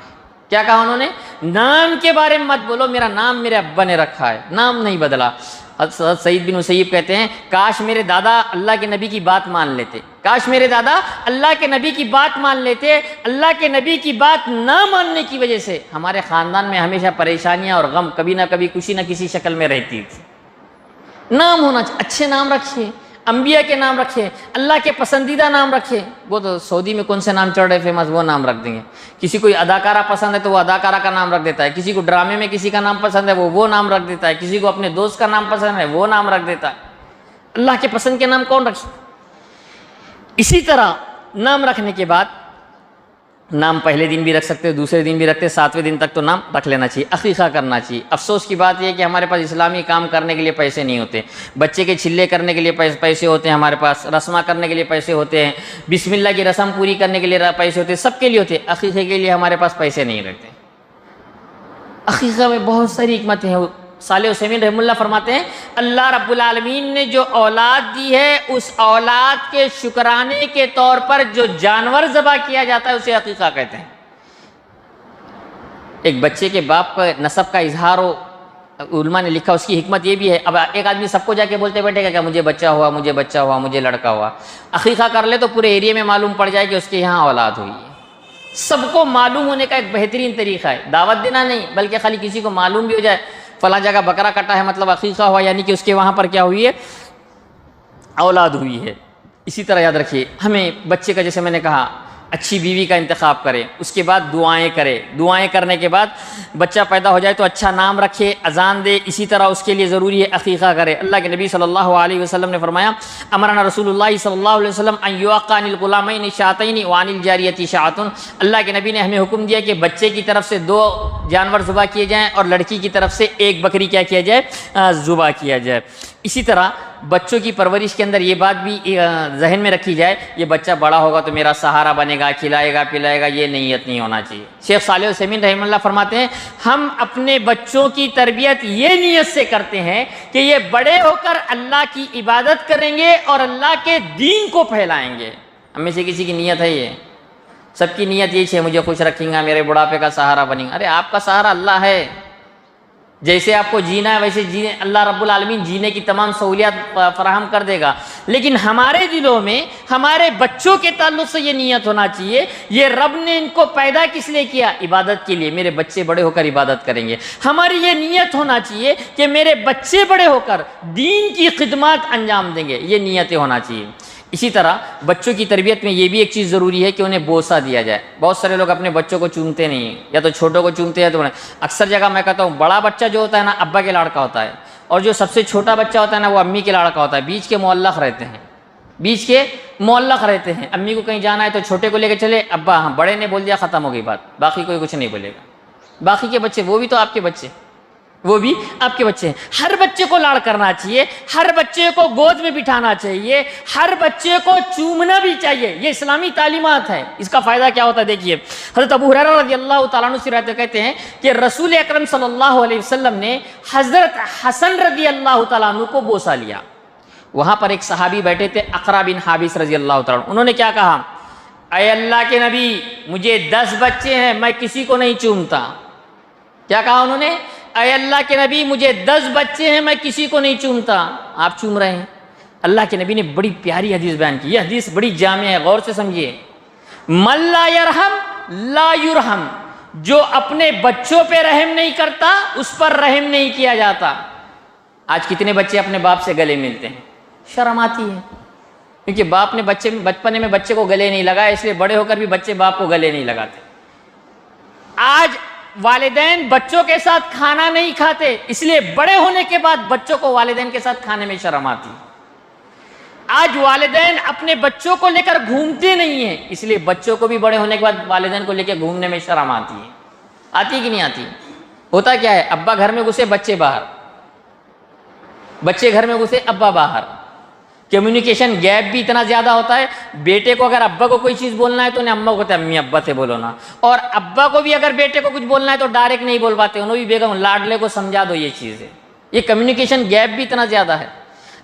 کیا کہا انہوں نے؟ نام کے بارے میں مت بولو، میرا نام میرے ابا نے رکھا ہے، نام نہیں بدلا۔ حضرت سعید بن مسیب کہتے ہیں کاش میرے دادا اللہ کے نبی کی بات مان لیتے، کاش میرے دادا اللہ کے نبی کی بات مان لیتے۔ اللہ کے نبی کی بات نہ ماننے کی وجہ سے ہمارے خاندان میں ہمیشہ پریشانیاں اور غم کبھی نہ کبھی کسی نہ کسی شکل میں رہتی تھی۔ نام ہونا چاہیے، اچھے نام رکھیے، انبیاء کے نام رکھے، اللہ کے پسندیدہ نام رکھے۔ وہ تو سعودی میں کون سے نام چڑھ رہے فیمس، وہ نام رکھ دیں گے۔ کسی کو اداکارہ پسند ہے تو وہ اداکارہ کا نام رکھ دیتا ہے، کسی کو ڈرامے میں کسی کا نام پسند ہے وہ نام رکھ دیتا ہے، کسی کو اپنے دوست کا نام پسند ہے وہ نام رکھ دیتا ہے۔ اللہ کے پسند کے نام کون رکھے؟ اسی طرح نام رکھنے کے بعد نام پہلے دن بھی رکھ سکتے، دوسرے دن بھی رکھتے، 7ویں دن تک تو نام رکھ لینا چاہیے، عقیقہ کرنا چاہیے۔ افسوس کی بات یہ ہے کہ ہمارے پاس اسلامی کام کرنے کے لیے پیسے نہیں ہوتے، بچے کے چھلے کرنے کے لیے پیسے ہوتے ہیں، ہمارے پاس رسمہ کرنے کے لیے پیسے ہوتے ہیں، بسم اللہ کی رسم پوری کرنے کے لیے پیسے ہوتے ہیں، سب کے لیے ہوتے ہیں، عقیقے کے لیے ہمارے پاس پیسے نہیں رکھتے۔ عقیقہ میں بہت ساری حکمتیں ہیں۔ صالح عثیمین رحمہ اللہ فرماتے ہیں اللہ رب العالمین نے جو اولاد دی ہے اس اولاد کے شکرانے کے طور پر جو جانور ذبح کیا جاتا ہے اسے عقیقہ کہتے ہیں۔ ایک بچے کے باپ کا نسب کا اظہار ہو، علماء نے لکھا اس کی حکمت یہ بھی ہے۔ اب ایک آدمی سب کو جا کے بولتے بیٹھے گا کہ مجھے بچہ ہوا، مجھے بچہ ہوا، مجھے لڑکا ہوا، عقیقہ کر لے تو پورے ایریے میں معلوم پڑ جائے کہ اس کے یہاں اولاد ہوئی ہے۔ سب کو معلوم ہونے کا ایک بہترین طریقہ ہے، دعوت دینا نہیں بلکہ خالی کسی کو معلوم بھی ہو جائے فلاں جگہ بکرا کٹا ہے مطلب عقیقہ ہوا، یعنی کہ اس کے وہاں پر کیا ہوئی ہے، اولاد ہوئی ہے۔ اسی طرح یاد رکھیے ہمیں بچے کا، جیسے میں نے کہا، اچھی بیوی کا انتخاب کرے، اس کے بعد دعائیں کرے، دعائیں کرنے کے بعد بچہ پیدا ہو جائے تو اچھا نام رکھے، اذان دے، اسی طرح اس کے لیے ضروری ہے عقیقہ کرے۔ اللہ کے نبی صلی اللہ علیہ وسلم نے فرمایا امرنا رسول اللہ صلی اللہ علیہ وسلم ان یعق عن الغلامین شاتین وعن الجاریۃ شاۃ، اللہ کے نبی نے ہمیں حکم دیا کہ بچے کی طرف سے 2 جانور ذبح کیے جائیں اور لڑکی کی طرف سے 1 بکری کیا کیا جائے، ذبح کیا جائے۔ اسی طرح بچوں کی پرورش کے اندر یہ بات بھی ذہن میں رکھی جائے یہ بچہ بڑا ہوگا تو میرا سہارا بنے گا، کھلائے گا پلائے گا، یہ نیت نہیں ہونا چاہیے۔ شیخ صالح عثیمین رحمہ اللہ فرماتے ہیں ہم اپنے بچوں کی تربیت یہ نیت سے کرتے ہیں کہ یہ بڑے ہو کر اللہ کی عبادت کریں گے اور اللہ کے دین کو پھیلائیں گے۔ ہم میں سے کسی کی نیت ہے یہ؟ سب کی نیت یہی ہے مجھے خوش رکھیں گا، میرے بڑھاپے کا سہارا بنیں گا۔ ارے آپ کا سہارا اللہ ہے، جیسے آپ کو جینا ہے ویسے جینے، اللہ رب العالمین جینے کی تمام سہولیات فراہم کر دے گا، لیکن ہمارے دلوں میں ہمارے بچوں کے تعلق سے یہ نیت ہونا چاہیے یہ رب نے ان کو پیدا کس لیے کیا، عبادت کے لیے، میرے بچے بڑے ہو کر عبادت کریں گے۔ ہماری یہ نیت ہونا چاہیے کہ میرے بچے بڑے ہو کر دین کی خدمات انجام دیں گے، یہ نیتیں ہونا چاہیے۔ اسی طرح بچوں کی تربیت میں یہ بھی ایک چیز ضروری ہے کہ انہیں بوسہ دیا جائے۔ بہت سارے لوگ اپنے بچوں کو چومتے نہیں ہیں، یا تو چھوٹوں کو چومتے ہیں تو اکثر جگہ میں کہتا ہوں بڑا بچہ جو ہوتا ہے نا ابا کے لاڑکا ہوتا ہے، اور جو سب سے چھوٹا بچہ ہوتا ہے نا وہ امی کے لاڑکا ہوتا ہے، بیچ کے معلق رہتے ہیں، بیچ کے معلق رہتے ہیں۔ امی کو کہیں جانا ہے تو چھوٹے کو لے کے چلے، ابا ہاں بڑے نے بول دیا ختم ہو گئی بات، باقی کوئی کچھ نہیں بولے گا۔ باقی کے بچے وہ بھی تو آپ کے بچے، وہ بھی آپ کے بچے ہیں۔ ہر بچے کو لاڑ کرنا چاہیے، ہر بچے کو گود میں بٹھانا چاہیے، ہر بچے کو چومنا بھی چاہیے، یہ اسلامی تعلیمات ہے۔ اس کا فائدہ کیا ہوتا ہے دیکھیے، حضرت ابو ہریرہ رضی اللہ تعالیٰ عنہ سے روایت کہتے ہیں کہ رسول اکرم صلی اللہ علیہ وسلم نے حضرت حسن رضی اللہ تعالیٰ عنہ کو بوسہ لیا۔ وہاں پر ایک صحابی بیٹھے تھے عقرہ بن حابس رضی اللہ تعالیٰ عنہ، انہوں نے کیا کہا، اے اللہ کے نبی مجھے 10 بچے ہیں میں کسی کو نہیں چومتا۔ کیا کہا انہوں نے، اے اللہ کے نبی مجھے 10 بچے ہیں میں کسی کو نہیں چومتا، آپ چوم رہے ہیں۔ اللہ کے نبی نے بڑی پیاری حدیث بیان کی، یہ حدیث بڑی جامع ہے، غور سے سمجھیے۔ من لا یرحم لا یرحم، جو اپنے بچوں پہ رحم نہیں کرتا اس پر رحم نہیں کیا جاتا۔ آج کتنے بچے اپنے باپ سے گلے ملتے ہیں، شرم آتی ہے، کیونکہ باپ نے بچپنے میں بچے کو گلے نہیں لگایا، اس لیے بڑے ہو کر بھی بچے باپ کو گلے نہیں لگاتے۔ آج والدین بچوں کے ساتھ کھانا نہیں کھاتے، اس لیے بڑے ہونے کے بعد بچوں کو والدین کے ساتھ کھانے میں شرم آتی۔ آج والدین اپنے بچوں کو لے کر گھومتے نہیں ہیں، اس لیے بچوں کو بھی بڑے ہونے کے بعد والدین کو لے کے گھومنے میں شرم آتی ہے۔ آتی کہ نہیں آتی؟ ہوتا کیا ہے، ابا گھر میں گھسے بچے باہر، بچے گھر میں گھسے ابا باہر۔ کمیونیکیشن گیپ بھی اتنا زیادہ ہوتا ہے، بیٹے کو اگر ابا کو کوئی چیز بولنا ہے تو انہیں اماں کو کہتے ہیں امی ابا سے بولو نا، اور ابا کو بھی اگر بیٹے کو کچھ بولنا ہے تو ڈائریکٹ نہیں بول پاتے، انہوں بھی بیگم لاڈلے کو سمجھا دو یہ چیز ہے۔ یہ کمیونیکیشن گیپ بھی اتنا زیادہ ہے۔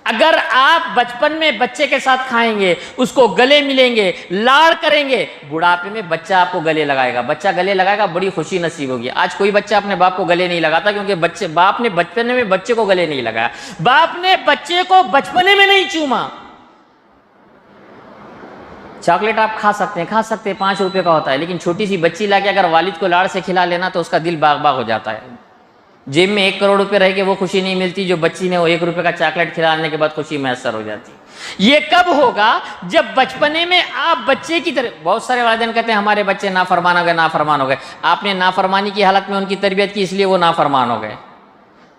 اگر آپ بچپن میں بچے کے ساتھ کھائیں گے، اس کو گلے ملیں گے، لاڑ کریں گے، بڑھاپے میں بچہ آپ کو گلے لگائے گا، بچہ گلے لگائے گا، بڑی خوشی نصیب ہوگی۔ آج کوئی بچہ اپنے باپ کو گلے نہیں لگاتا کیونکہ باپ نے بچپنے میں بچے کو گلے نہیں لگایا، باپ نے بچے کو بچپنے میں نہیں چوما۔ چاکلیٹ آپ کھا سکتے ہیں 5 روپے کا ہوتا ہے، لیکن چھوٹی سی بچی لا کے اگر والد کو لاڑ سے کھلا لینا تو اس کا دل باغ باغ ہو جاتا ہے۔ جیب میں 1 کروڑ روپے رہ کے وہ خوشی نہیں ملتی جو بچی نے وہ 1 روپے کا چاکلیٹ کھلانے کے بعد خوشی میسر ہو جاتی۔ یہ کب ہوگا؟ جب بچپنے میں آپ بچے کی طرح، بہت سارے والدین کہتے ہیں ہمارے بچے نافرمان ہو گئے، نافرمان ہو گئے۔ آپ نے نافرمانی کی حالت میں ان کی تربیت کی، اس لیے وہ نافرمان ہو گئے۔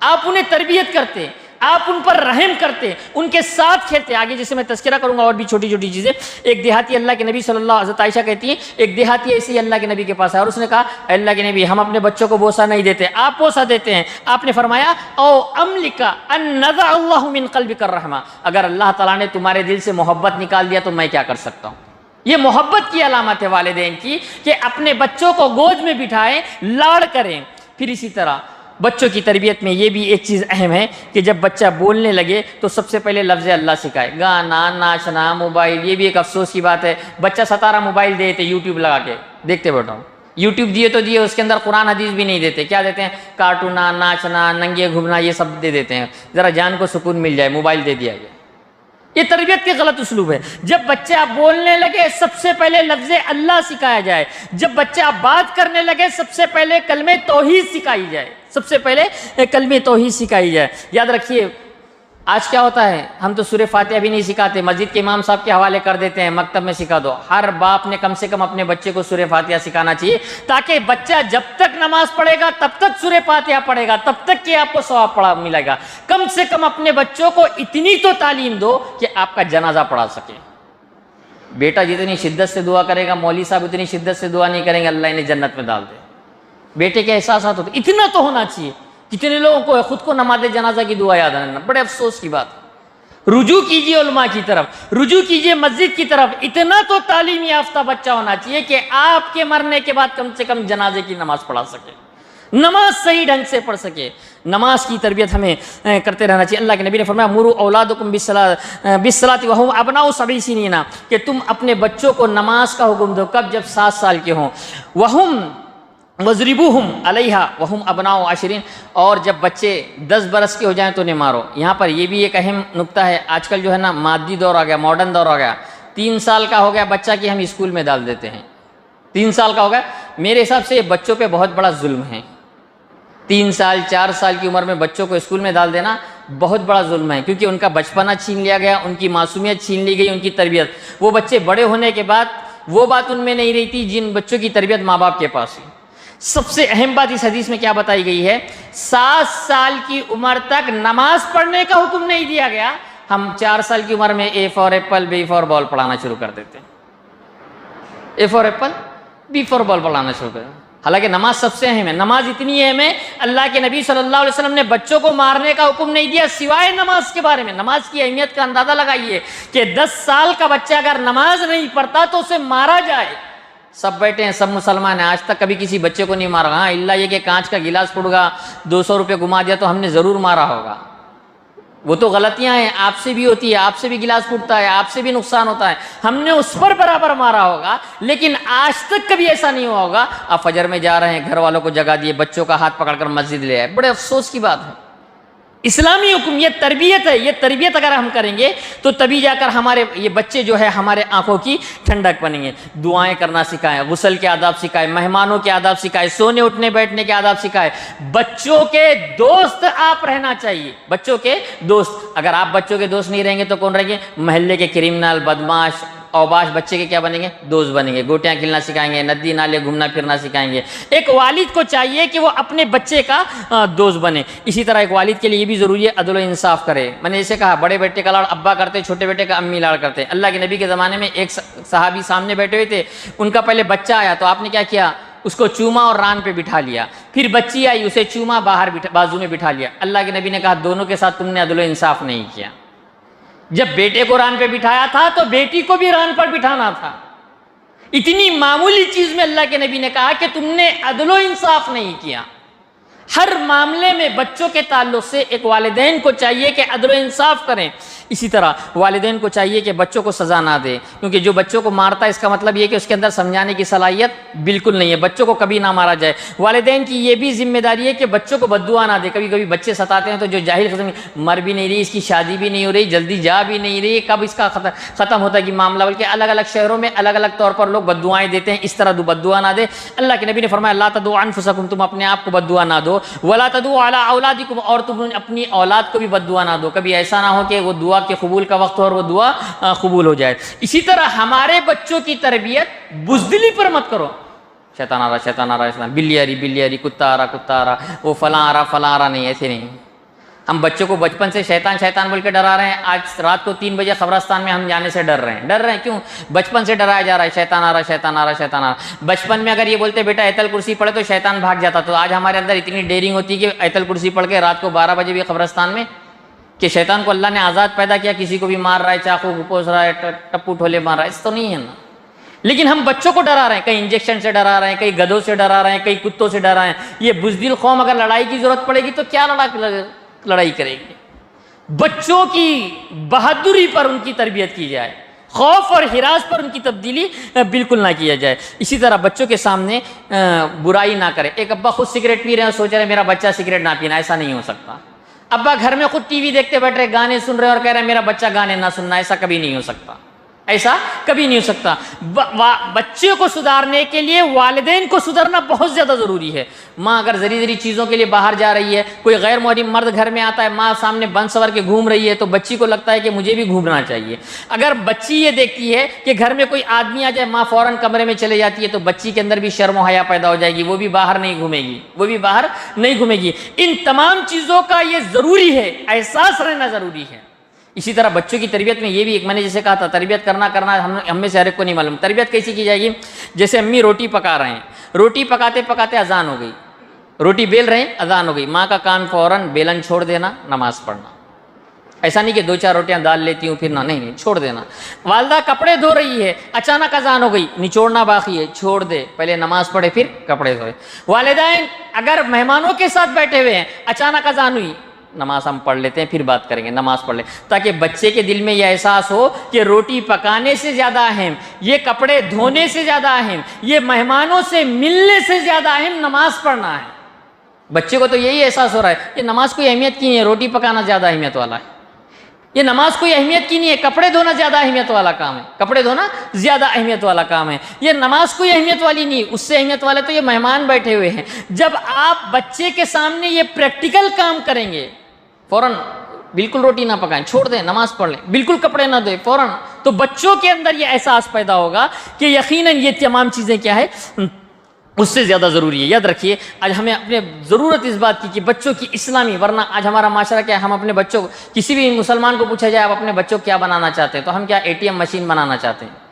آپ انہیں تربیت کرتے، آپ ان پر رحم کرتے, ان کے ساتھ کھیلتے. آگے جیسے میں تذکرہ کروں گا اور بھی چھوٹی چھوٹی چیزیں. ایک دیہاتی اللہ کے نبی صلی اللہ علیہ وسلم, عائشہ کہتی ہیں ایک دیہاتی ایسے ہی اللہ کے نبی کے پاس آیا اور اس نے کہا اے اللہ کے نبی ہم اپنے بچوں کو بوسہ نہیں دیتے, آپ بوسہ دیتے ہیں. آپ نے فرمایا او املک ان نزع اللہ من قلبک الرحمہ, اگر اللہ تعالیٰ نے تمہارے دل سے محبت نکال دیا تو میں کیا کر سکتا ہوں. یہ محبت کی علامت ہے والدین کی کہ اپنے بچوں کو گود میں بٹھائیں, لاڑ کریں. پھر اسی طرح بچوں کی تربیت میں یہ بھی ایک چیز اہم ہے کہ جب بچہ بولنے لگے تو سب سے پہلے لفظ اللہ سکھائے. گانا, ناچنا, موبائل, یہ بھی ایک افسوس کی بات ہے. بچہ 17 موبائل دیتے یوٹیوب لگا کے دیکھتے بیٹھا, یوٹیوب دیے تو دیے, اس کے اندر قرآن حدیث بھی نہیں دیتے. کیا دیتے ہیں؟ کارٹونا, ناچنا, ننگے گھومنا, یہ سب دے دیتے ہیں. ذرا جان کو سکون مل جائے, موبائل دے دیا گیا. یہ تربیت کے غلط اسلوب ہے. جب بچہ بولنے لگے سب سے پہلے لفظ اللہ سکھایا جائے. جب بچہ بات کرنے لگے سب سے پہلے کلمہ توحید سکھائی جائے. سب سے پہلے کلمہ توحید سکھائی جائے. یاد رکھیے آج کیا ہوتا ہے, ہم تو سورہ فاتحہ بھی نہیں سکھاتے, مسجد کے امام صاحب کے حوالے کر دیتے ہیں, مکتب میں سکھا دو. ہر باپ نے کم سے کم اپنے بچے کو سورہ فاتحہ سکھانا چاہیے تاکہ بچہ جب تک نماز پڑھے گا تب تک سورہ فاتحہ پڑھے گا, تب تک کہ آپ کو ثواب ملے گا. کم سے کم اپنے بچوں کو اتنی تو تعلیم دو کہ آپ کا جنازہ پڑھا سکے. بیٹا جتنی شدت سے دعا کرے گا, مولوی صاحب اتنی شدت سے دعا نہیں کریں گے اللہ انہیں جنت میں ڈال دے. بیٹے کے احساسات ہوتے, اتنا تو ہونا چاہیے. کتنے لوگوں کو خود کو نماز جنازہ کی دعا یاد آنا, بڑے افسوس کی بات ہے. رجوع کیجئے علماء کی طرف, رجوع کیجئے مسجد کی طرف. اتنا تو تعلیم یافتہ بچہ ہونا چاہیے کہ آپ کے مرنے کے بعد کم سے کم جنازے کی نماز پڑھا سکے, نماز صحیح ڈھنگ سے پڑھ سکے. نماز کی تربیت ہمیں کرتے رہنا چاہیے. اللہ کے نبی نے فرمایا مروا اولادکم بالصلاۃ وہم ابناء 7 سنین, کہ تم اپنے بچوں کو نماز کا حکم دو. کب؟ جب 7 سال کے ہوں. وہم وضربوہم علیہا وہم ابناء 10, اور جب بچے 10 برس کے ہو جائیں تو انہیں مارو. یہاں پر یہ بھی ایک اہم نقطہ ہے. آج کل جو ہے نا مادی دور آ گیا, ماڈرن دور آ گیا. 3 سال کا ہو گیا بچہ کہ ہم اسکول میں ڈال دیتے ہیں. 3 سال کا ہو گیا, میرے حساب سے یہ بچوں پہ بہت بڑا ظلم ہے. 3 سال 4 سال کی عمر میں بچوں کو اسکول میں ڈال دینا بہت بڑا ظلم ہے, کیونکہ ان کا بچپنا چھین لیا گیا, ان کی معصومیت چھین لی گئی, ان کی تربیت. وہ بچے بڑے ہونے کے بعد وہ بات ان میں نہیں رہتی جن بچوں کی تربیت ماں باپ کے پاس ہے. سب سے اہم بات اس حدیث میں کیا بتائی گئی ہے, 7 سال کی عمر تک نماز پڑھنے کا حکم نہیں دیا گیا. ہم 4 سال کی عمر میں اے فار ایپل بی فار بال پڑھانا شروع کر دیتے ہیں. اے فار ایپل بی فار بال پڑھانا شروع کر دیتے ہیں. حالانکہ نماز سب سے اہم ہے. نماز اتنی اہم ہے, اللہ کے نبی صلی اللہ علیہ وسلم نے بچوں کو مارنے کا حکم نہیں دیا سوائے نماز کے بارے میں. نماز کی اہمیت کا اندازہ لگائیے کہ 10 سال کا بچہ اگر نماز نہیں پڑھتا تو اسے مارا جائے. سب بیٹھے ہیں, سب مسلمان ہیں, آج تک کبھی کسی بچے کو نہیں مارا. ہاں اللہ یہ کہ کانچ کا گلاس پھوٹ گا 200 روپے گما دیا تو ہم نے ضرور مارا ہوگا. وہ تو غلطیاں ہیں, آپ سے بھی ہوتی ہے, آپ سے بھی گلاس پھوٹتا ہے, آپ سے بھی نقصان ہوتا ہے, ہم نے اس پر برابر مارا ہوگا. لیکن آج تک کبھی ایسا نہیں ہوا ہوگا آپ فجر میں جا رہے ہیں, گھر والوں کو جگا دیے, بچوں کا ہاتھ پکڑ کر مسجد لے آئے. بڑے افسوس کی بات ہے. اسلامی حکم یہ تربیت ہے. یہ تربیت اگر ہم کریں گے تو تبھی جا کر ہمارے یہ بچے جو ہے ہمارے آنکھوں کی ٹھنڈک بنیں گے. دعائیں کرنا سکھائیں, غسل کے آداب سکھائیں, مہمانوں کے آداب سکھائیں, سونے اٹھنے بیٹھنے کے آداب سکھائیں. بچوں کے دوست آپ رہنا چاہیے. بچوں کے دوست, اگر آپ بچوں کے دوست نہیں رہیں گے تو کون رہیں گے؟ محلے کے کرمنل, بدماش, اوباش بچے کے کیا بنیں گے؟ دوست بنیں گے. گوٹیاں کھیلنا سکھائیں گے, ندی نالے گھومنا پھرنا سکھائیں گے. ایک والد کو چاہیے کہ وہ اپنے بچے کا دوست بنے. اسی طرح ایک والد کے لیے یہ بھی ضروری ہے عدل و انصاف کرے. میں نے جیسے کہا بڑے بیٹے کا لاڑ ابا کرتے, چھوٹے بیٹے کا امی لاڑ کرتے. اللہ کے نبی کے زمانے میں ایک صحابی سامنے بیٹھے ہوئے تھے, ان کا پہلے بچہ آیا تو آپ نے کیا کیا؟ اس کو چوما اور ران پہ بٹھا لیا. پھر بچی آئی, اسے چوما باہر بازو میں بٹھا لیا. اللہ کے نبی نے کہا دونوں کے ساتھ تم نے عدل و انصاف نہیں کیا. جب بیٹے کو ران پہ بٹھایا تھا تو بیٹی کو بھی ران پر بٹھانا تھا. اتنی معمولی چیز میں اللہ کے نبی نے کہا کہ تم نے عدل و انصاف نہیں کیا. ہر معاملے میں بچوں کے تعلق سے ایک والدین کو چاہیے کہ عدل و انصاف کریں. اسی طرح والدین کو چاہیے کہ بچوں کو سزا نہ دے, کیونکہ جو بچوں کو مارتا ہے اس کا مطلب یہ کہ اس کے اندر سمجھانے کی صلاحیت بالکل نہیں ہے. بچوں کو کبھی نہ مارا جائے. والدین کی یہ بھی ذمہ داری ہے کہ بچوں کو بد دعا نہ دے. کبھی کبھی بچے ستاتے ہیں تو جو جاہل قسم مر بھی نہیں رہی, اس کی شادی بھی نہیں ہو رہی, جلدی جا بھی نہیں رہی, کب اس کا ختم ہوتا ہے کہ معاملہ, بلکہ الگ الگ شہروں میں الگ الگ طور پر لوگ بد دعائیں دیتے ہیں. اس طرح بد دعا نہ دے. اللہ کے نبی نے فرمایا لا تدعوا انفسکم, تم اپنے آپ کو بد دعا نہ دو. ولا تدعوا علی اولادکم, اور تم اپنی اولاد کو بھی بد دعا نہ دو. کبھی ایسا نہ ہو کہ وہ دعا کے قبول کا وقت اور وہ دعا قبول ہو جائے. اسی طرح ہمارے بچوں کی تربیت بزدلی پر مت کرو. شیطان آ رہا اسلام, بلی آ رہی, کتا آ رہا, وہ فلاں آ رہا, نہیں, ایسے نہیں. ہم بچوں کو بچپن سے شیطان شیطان بول کے ڈرا رہے ہیں. آج رات کو 3 بجے قبرستان میں ہم جانے سے ڈر رہے ہیں. کیوں؟ بچپن سے ڈرایا جا رہا ہے شیطان آ رہا ہے شیطان آ رہا ہے شیطان آ رہا ہے. بچپن میں اگر یہ بولتے بیٹا آیت الکرسی پڑھے تو شیطان بھاگ جاتا. تو آج ہمارے اندر اتنی ڈیرنگ ہوتی ہے کہ آیت الکرسی پڑھ کے رات کو 12 بجے بھی قبرستان میں، کہ شیطان کو اللہ نے آزاد پیدا کیا، کسی کو بھی مار رہا ہے، چاقو گھپوس رہا ہے، ٹپو ٹھولے مار رہا ہے. اس تو نہیں ہے نا. لیکن ہم بچوں کو ڈرا رہے ہیں، کہیں انجیکشن سے ڈرا رہے ہیں، کہیں گدھوں سے ڈرا رہے ہیں، کہیں کتوں سے ڈرا رہے ہیں. یہ بزدل قوم اگر لڑائی کی ضرورت پڑے گی تو کیا لڑائی کرے گی؟ بچوں کی بہادری پر ان کی تربیت کی جائے، خوف اور ہراس پر ان کی تبدیلی بالکل نہ کیا جائے. اسی طرح بچوں کے سامنے برائی نہ کرے. ایک ابا خود سگریٹ پی رہے ہیں اور سوچ رہے ہیں میرا بچہ سگریٹ نہ پینا، ایسا نہیں ہو سکتا. ابا گھر میں خود ٹی وی دیکھتے بیٹھ رہے، گانے سن رہے اور کہہ رہے ہیں میرا بچہ گانے نہ سننا، ایسا کبھی نہیں ہو سکتا. ایسا کبھی نہیں ہو سکتا. بچے کو سدھارنے کے لیے والدین کو سدھرنا بہت زیادہ ضروری ہے. ماں اگر ذری چیزوں کے لیے باہر جا رہی ہے، کوئی غیر محرم مرد گھر میں آتا ہے، ماں سامنے بن سور کے گھوم رہی ہے، تو بچی کو لگتا ہے کہ مجھے بھی گھومنا چاہیے. اگر بچی یہ دیکھتی ہے کہ گھر میں کوئی آدمی آ جائے، ماں فوراً کمرے میں چلے جاتی ہے، تو بچی کے اندر بھی شرم و حیا پیدا ہو جائے گی، وہ بھی باہر نہیں گھومے گی. ان تمام چیزوں کا یہ ضروری ہے، احساس رہنا ضروری ہے. اسی طرح بچوں کی تربیت میں یہ بھی ایک، میں نے جیسے کہا تھا تربیت کرنا ہم میں سے ہر ایک کو نہیں معلوم. تربیت کیسی کی جائے گی؟ جیسے امی روٹی پکا رہے ہیں، روٹی پکاتے پکاتے اذان ہو گئی، روٹی بیل رہے ہیں، اذان ہو گئی، ماں کا کام فوراً بیلن چھوڑ دینا، نماز پڑھنا. ایسا نہیں کہ 2-4 روٹیاں دال لیتی ہوں پھر نہ، نہیں چھوڑ دینا. والدہ کپڑے دھو رہی ہے، اچانک اذان ہو گئی، نچوڑنا باقی ہے، چھوڑ دے، پہلے نماز پڑھے پھر کپڑے دھوئے. والدین اگر مہمانوں کے ساتھ بیٹھے ہوئے ہیں، اچانک اذان ہوئی، نماز ہم پڑھ لیتے ہیں پھر بات کریں گے، نماز پڑھ لیں، تاکہ بچے کے دل میں یہ احساس ہو کہ روٹی پکانے سے زیادہ اہم، یہ کپڑے دھونے سے زیادہ اہم، یہ مہمانوں سے ملنے سے زیادہ اہم نماز پڑھنا ہے. بچے کو تو یہی احساس ہو رہا ہے کہ نماز کوئی اہمیت کی نہیں ہے، روٹی پکانا زیادہ اہمیت والا ہے. یہ نماز کوئی اہمیت کی نہیں ہے، کپڑے دھونا زیادہ اہمیت والا کام ہے، کپڑے دھونا زیادہ اہمیت والا کام ہے. یہ نماز کوئی اہمیت والی نہیں، اس سے اہمیت والے تو یہ مہمان بیٹھے ہوئے ہیں. جب آپ بچے کے سامنے یہ پریکٹیکل کام کریں گے، فوراً بالکل روٹی نہ پکائیں، چھوڑ دیں، نماز پڑھ لیں، بالکل کپڑے نہ دھوئیں فوراً، تو بچوں کے اندر یہ احساس پیدا ہوگا کہ یقیناً یہ تمام چیزیں کیا ہے، اس سے زیادہ ضروری ہے. یاد رکھیے آج ہمیں اپنے ضرورت اس بات کی کہ بچوں کی اسلامی، ورنہ آج ہمارا معاشرہ کیا ہے، ہم اپنے بچوں کو، کسی بھی مسلمان کو پوچھا جائے آپ اپنے بچوں کو کیا بنانا چاہتے ہیں، تو ہم کیا ATM مشین بنانا چاہتے ہیں.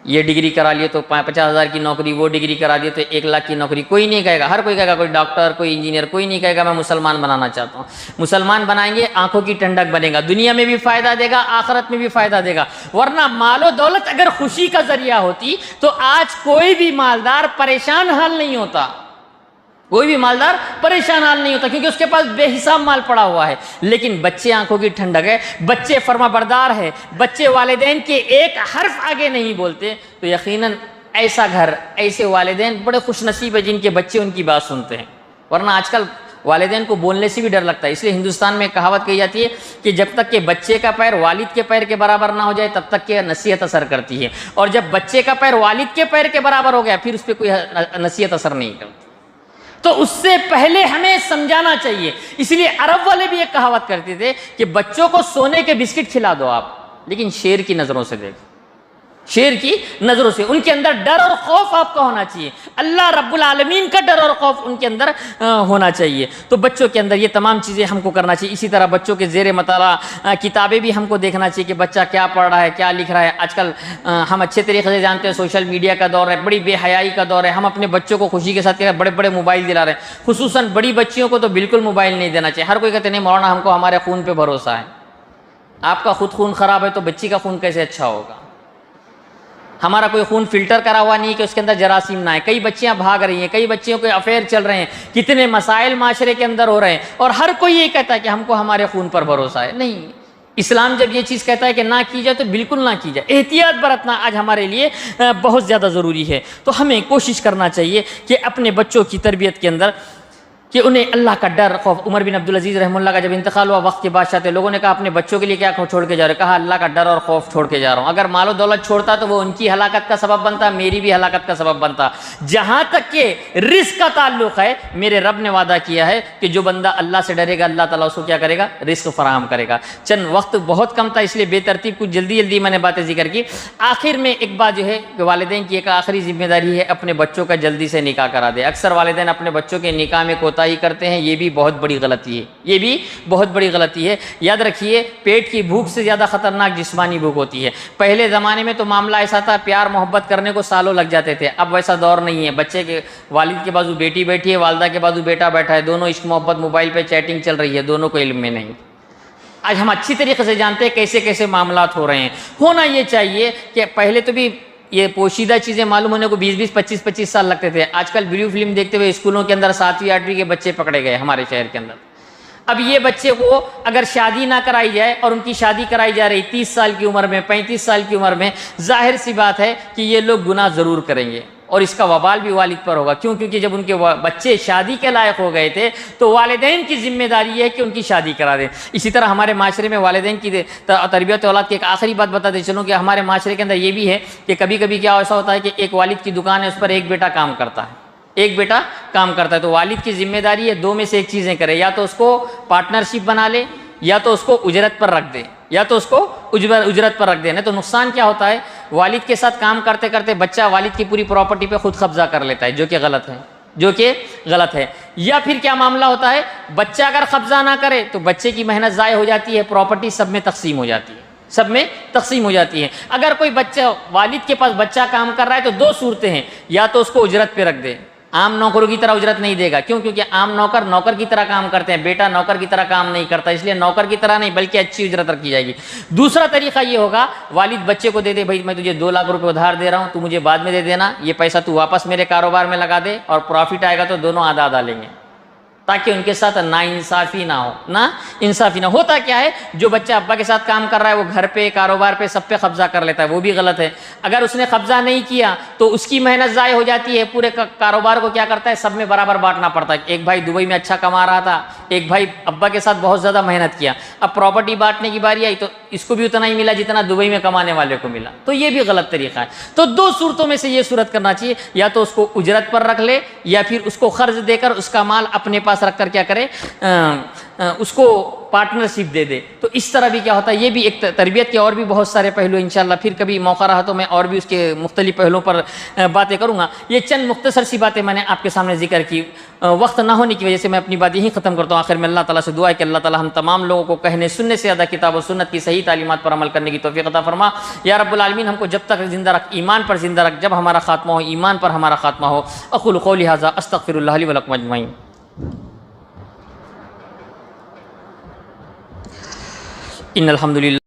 یہ ڈگری کرا لیے تو 50,000 کی نوکری، وہ ڈگری کرا دیے تو 1 لاکھ کی نوکری. کوئی نہیں کہے گا، ہر کوئی کہے گا، کوئی ڈاکٹر، کوئی انجینئر، کوئی نہیں کہے گا میں مسلمان بنانا چاہتا ہوں. مسلمان بنائیں گے، آنکھوں کی ٹھنڈک بنے گا، دنیا میں بھی فائدہ دے گا، آخرت میں بھی فائدہ دے گا. ورنہ مال و دولت اگر خوشی کا ذریعہ ہوتی تو آج کوئی بھی مالدار پریشان حال نہیں ہوتا، کوئی بھی مالدار پریشان حال نہیں ہوتا، کیونکہ اس کے پاس بے حساب مال پڑا ہوا ہے. لیکن بچے آنکھوں کی ٹھنڈک ہے، بچے فرما بردار ہے، بچے والدین کے ایک حرف آگے نہیں بولتے، تو یقیناً ایسا گھر، ایسے والدین بڑے خوش نصیب ہیں جن کے بچے ان کی بات سنتے ہیں. ورنہ آج کل والدین کو بولنے سے بھی ڈر لگتا ہے. اس لیے ہندوستان میں کہاوت کہی جاتی ہے کہ جب تک کہ بچے کا پیر والد کے پیر کے برابر نہ ہو جائے تب تک کہ نصیحت اثر کرتی ہے، اور جب بچے کا پیر والد کے پیر کے برابر ہو گیا پھر اس پہ کوئی نصیحت اثر نہیں کرتی. تو اس سے پہلے ہمیں سمجھانا چاہیے. اس لیے عرب والے بھی ایک کہاوت کرتے تھے کہ بچوں کو سونے کے بسکٹ کھلا دو آپ، لیکن شیر کی نظروں سے دیکھو، شیر کی نظروں سے. ان کے اندر ڈر اور خوف آپ کا ہونا چاہیے، اللہ رب العالمین کا ڈر اور خوف ان کے اندر ہونا چاہیے. تو بچوں کے اندر یہ تمام چیزیں ہم کو کرنا چاہیے. اسی طرح بچوں کے زیر مطالعہ کتابیں بھی ہم کو دیکھنا چاہیے کہ بچہ کیا پڑھ رہا ہے، کیا لکھ رہا ہے. آج کل ہم اچھے طریقے سے جانتے ہیں سوشل میڈیا کا دور ہے، بڑی بے حیائی کا دور ہے. ہم اپنے بچوں کو خوشی کے ساتھ بڑے بڑے موبائل دلا رہے ہیں، خصوصاً بڑی بچیوں کو تو بالکل موبائل نہیں دینا چاہیے. ہر کوئی کہتے نہیں مولانا ہم کو ہمارے خون پہ بھروسہ ہے. آپ کا خود خون خراب ہے تو بچی کا خون کیسے اچھا ہوگا؟ ہمارا کوئی خون فلٹر کرا ہوا نہیں کہ اس کے اندر جراثیم نہ ہے. کئی بچیاں بھاگ رہی ہیں، کئی بچیوں کے افیئر چل رہے ہیں، کتنے مسائل معاشرے کے اندر ہو رہے ہیں، اور ہر کوئی یہ کہتا ہے کہ ہم کو ہمارے خون پر بھروسہ ہے. نہیں، اسلام جب یہ چیز کہتا ہے کہ نہ کی جائے تو بالکل نہ کی جائے. احتیاط برتنا آج ہمارے لیے بہت زیادہ ضروری ہے. تو ہمیں کوشش کرنا چاہیے کہ اپنے بچوں کی تربیت کے اندر کہ انہیں اللہ کا ڈر خوف. عمر بن عبدالعزیز رحمہ اللہ کا جب انتقال ہوا، وقت کے بادشاہ تھے، لوگوں نے کہا اپنے بچوں کے لیے کیا چھوڑ کے جا رہے؟ کہا اللہ کا ڈر اور خوف چھوڑ کے جا رہا ہوں. اگر مال و دولت چھوڑتا تو وہ ان کی ہلاکت کا سبب بنتا، میری بھی ہلاکت کا سبب بنتا. جہاں تک کہ رزق کا تعلق ہے، میرے رب نے وعدہ کیا ہے کہ جو بندہ اللہ سے ڈرے گا اللہ تعالیٰ اس کو کیا کرے گا؟ رزق فراہم کرے گا. چند وقت بہت کم تھا اس لیے بے ترتیب کچھ جلدی میں نے باتیں ذکر کی. آخر میں ایک بات جو ہے کہ والدین کی ایک آخری ذمہ داری ہے اپنے بچوں کا جلدی سے نکاح کرا دے. اکثر والدین اپنے بچوں کے نکاح میں کوتا کوتاہی کرتے ہیں، یہ بھی بہت بڑی غلطی ہے، یہ بھی بہت بڑی غلطی ہے۔ یاد رکھیے پیٹ کی بھوک سے زیادہ خطرناک جسمانی بھوک ہوتی ہے۔ پہلے زمانے میں تو معاملہ ایسا تھا، پیار محبت کرنے کو سالوں لگ جاتے تھے، اب ویسا دور نہیں ہے۔ بچے کے والد کے بازو بیٹی بیٹھی ہے، والدہ کے بازو بیٹا بیٹھا ہے، دونوں عشق محبت موبائل پہ چیٹنگ چل رہی ہے، دونوں کو علم میں نہیں۔ آج ہم اچھی طریقے سے جانتے ہیں کیسے کیسے معاملات ہو رہے ہیں۔ ہونا یہ چاہیے کہ پہلے تو بھی یہ پوشیدہ چیزیں معلوم ہونے کو 20 25 سال لگتے تھے۔ آج کل ویڈیو فلم دیکھتے ہوئے اسکولوں کے اندر 7ویں 8ویں کے بچے پکڑے گئے ہمارے شہر کے اندر۔ اب یہ بچے کو اگر شادی نہ کرائی جائے اور ان کی شادی کرائی جا رہی 30 سال کی عمر میں 35 سال کی عمر میں، ظاہر سی بات ہے کہ یہ لوگ گناہ ضرور کریں گے اور اس کا وبال بھی والد پر ہوگا۔ کیوں؟ کیونکہ جب ان کے بچے شادی کے لائق ہو گئے تھے تو والدین کی ذمہ داری ہے کہ ان کی شادی کرا دیں۔ اسی طرح ہمارے معاشرے میں والدین کی تربیت اولاد کی ایک آخری بات بتاتے چلوں کہ ہمارے معاشرے کے اندر یہ بھی ہے کہ کبھی کبھی کیا ایسا ہوتا ہے کہ ایک والد کی دکان ہے، اس پر ایک بیٹا کام کرتا ہے، ایک بیٹا کام کرتا ہے، تو والد کی ذمہ داری ہے دو میں سے ایک چیزیں کرے، یا تو اس کو پارٹنرشپ بنا لے یا تو اس کو اجرت پر رکھ دے، یا تو اس کو اجرت پر رکھ دے۔ نہیں تو نقصان کیا ہوتا ہے، والد کے ساتھ کام کرتے کرتے بچہ والد کی پوری پراپرٹی پہ خود قبضہ کر لیتا ہے، جو کہ غلط ہے۔ یا پھر کیا معاملہ ہوتا ہے، بچہ اگر قبضہ نہ کرے تو بچے کی محنت ضائع ہو جاتی ہے، پراپرٹی سب میں تقسیم ہو جاتی ہے۔ اگر کوئی بچہ والد کے پاس بچہ کام کر رہا ہے تو دو صورتیں ہیں، یا تو اس کو اجرت پہ رکھ دے، عام نوکروں کی طرح اجرت نہیں دے گا، کیوں؟ کیونکہ عام نوکر کی طرح کام کرتے ہیں، بیٹا نوکر کی طرح کام نہیں کرتا، اس لیے نوکر کی طرح نہیں بلکہ اچھی اجرت رکھی جائے گی۔ دوسرا طریقہ یہ ہوگا، والد بچے کو دے دے، بھائی میں تجھے 2 لاکھ روپے ادھار دے رہا ہوں، تو مجھے بعد میں دے دینا، یہ پیسہ تو واپس میرے کاروبار میں لگا دے اور پروفٹ آئے گا تو دونوں آدھا آدھا لیں گے، تاکہ ان کے ساتھ نا انصافی نہ ہو۔ ہوتا کیا ہے، جو بچہ ابا کے ساتھ کام کر رہا ہے وہ گھر پہ کاروبار پہ سب پہ قبضہ کر لیتا ہے، وہ بھی غلط ہے۔ اگر اس نے قبضہ نہیں کیا تو اس کی محنت ضائع ہو جاتی ہے، پورے کاروبار کو کیا کرتا ہے، سب میں برابر بانٹنا پڑتا ہے۔ ایک بھائی دبئی میں اچھا کما رہا تھا، ایک بھائی ابا کے ساتھ بہت زیادہ محنت کیا، اب پراپرٹی بانٹنے کی باری آئی تو اس کو بھی اتنا ہی ملا جتنا دبئی میں کمانے والے کو ملا، تو یہ بھی غلط طریقہ ہے۔ تو دو صورتوں میں سے یہ صورت کرنا چاہیے، یا تو اس کو اجرت پر رکھ لے یا پھر اس کو قرض دے کر اس کا مال اپنے پاس رکھ کر کیا کرے، اس کو پارٹنرشپ دے دے۔ تو اس طرح بھی کیا ہوتا ہے، یہ بھی ایک تربیت کے اور بھی بہت سارے پہلو، انشاءاللہ پھر کبھی موقع رہا تو میں اور بھی اس کے مختلف پہلوؤں پر باتیں کروں گا۔ یہ چند مختصر سی باتیں میں نے آپ کے سامنے ذکر کی، وقت نہ ہونے کی وجہ سے میں اپنی بات یہیں ختم کرتا ہوں۔ آخر میں اللہ تعالیٰ سے دعا ہے کہ اللہ تعالیٰ ہم تمام لوگوں کو کہنے سننے سے زیادہ کتاب و سنت کی صحیح تعلیمات پر عمل کرنے کی توفیق عطا فرما۔ یا رب العالمین ہم کو جب تک زندہ رکھ، ایمان پر زندہ رکھ، جب ہمارا خاتمہ ہو ایمان پر ہمارا خاتمہ ہو۔ اقول قولی ھذا استغفر اللہ لی ولکم اجمعین۔ ان الحمد للہ